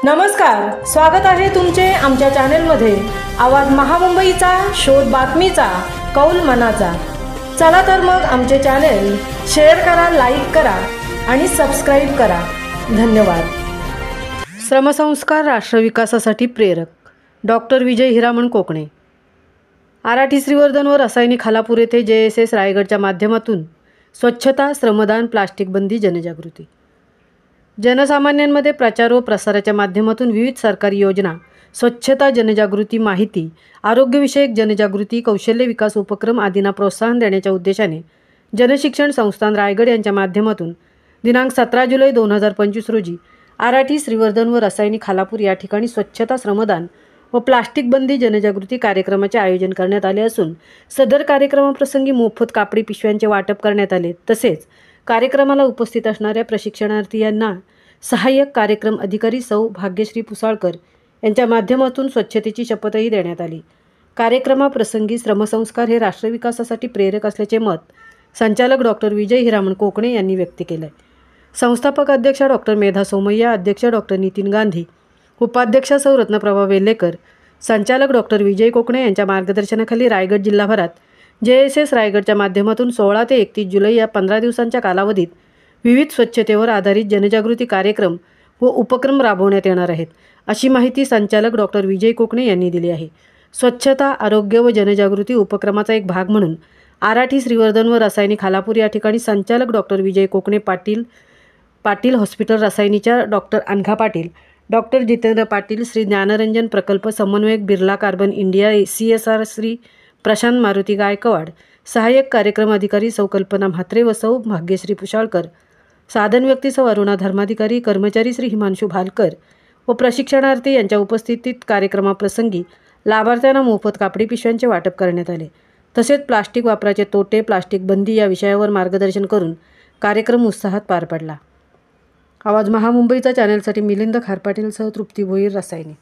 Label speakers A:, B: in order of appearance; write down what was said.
A: नमस्कार, स्वागत आहे तुमचे आमच्या चॅनलमध्ये। आवाज महामुंबईचा, शोध बातमीचा, कौल मनाचा। चला तर मग आमचे चॅनल शेअर करा, लाईक करा आणि सबस्क्राइब करा। धन्यवाद। श्रमसंस्कार राष्ट्रविकासासाठी प्रेरक डॉक्टर विजय हिरामण कोकणे। आराठी श्रीवर्धन व रसायनी खालापूर येथे JSS रायगडच्या माध्यमातून स्वच्छता, श्रमदान, प्लास्टिक बंदी जनजागृती। जनसामान्यांमध्ये प्रचार व प्रसाराच्या माध्यमातून विविध सरकारी योजना, स्वच्छता जनजागृती, माहिती, आरोग्यविषयक जनजागृती, कौशल्य विकास उपक्रम आदींना प्रोत्साहन देण्याच्या उद्देशाने जनशिक्षण संस्थान रायगड यांच्या माध्यमातून दिनांक 17 जुलै 2025 रोजी आराठी श्रीवर्धन व रसायनी खालापूर या ठिकाणी स्वच्छता, श्रमदान व प्लास्टिक बंदी जनजागृती कार्यक्रमाचे आयोजन करण्यात आले असून सदर कार्यक्रमाप्रसंगी मोफत कापडी पिशव्यांचे वाटप करण्यात आले। तसेच कार्यक्रमाला उपस्थित असणाऱ्या प्रशिक्षणार्थी यांना सहाय्यक कार्यक्रम अधिकारी सौ भाग्यश्री पुसाळकर यांच्या माध्यमातून स्वच्छतेची शपथही देण्यात आली। कार्यक्रमाप्रसंगी श्रमसंस्कार हे राष्ट्रविकासासाठी प्रेरक असल्याचे मत संचालक डॉक्टर विजय हिरामण कोकणे यांनी व्यक्त केले आहे। संस्थापक अध्यक्षा डॉक्टर मेधा सोमय्या, अध्यक्ष डॉक्टर नितीन गांधी, उपाध्यक्षा सौ रत्नप्रभा वेल्लेकर, संचालक डॉक्टर विजय कोकणे यांच्या मार्गदर्शनाखाली रायगड जिल्हाभरात JSS रायगडच्या माध्यमातून 16 ते 31 जुलै या 15 दिवसांच्या कालावधीत विविध स्वच्छतेवर आधारित जनजागृती कार्यक्रम व उपक्रम राबवण्यात येणार आहेत, अशी माहिती संचालक डॉक्टर विजय कोकणे यांनी दिली आहे। स्वच्छता, आरोग्य व जनजागृती उपक्रमाचा एक भाग म्हणून आराठी श्रीवर्धन व रसायनी खालापूर या ठिकाणी संचालक डॉक्टर विजय कोकणे पाटील हॉस्पिटल रसायनीच्या डॉक्टर अनघा पाटील, डॉक्टर जितेंद्र पाटील, श्री ज्ञानरंजन प्रकल्प समन्वयक Birla Carbon India CSR Shri Prashant Maruti Gaikwad, सहाय्यक कार्यक्रम अधिकारी सौ कल्पना म्हात्रे व सौ भाग्यश्री पुसाळकर, साधन व्यक्ती सौ अरुणा धर्माधिकारी, कर्मचारी श्री हिमांशू भालकर व प्रशिक्षणार्थी यांच्या उपस्थितीत कार्यक्रमाप्रसंगी लाभार्थ्यांना मोफत कापडी पिशव्यांचे वाटप करण्यात आले। तसेच प्लास्टिक वापराचे तोटे, प्लास्टिक बंदी या विषयावर मार्गदर्शन करून कार्यक्रम उत्साहात पार पडला। आवाज महामुंबईचा चॅनलसाठी मिलिंद खारपाटीलसह तृप्ती भोईर, रसायनी।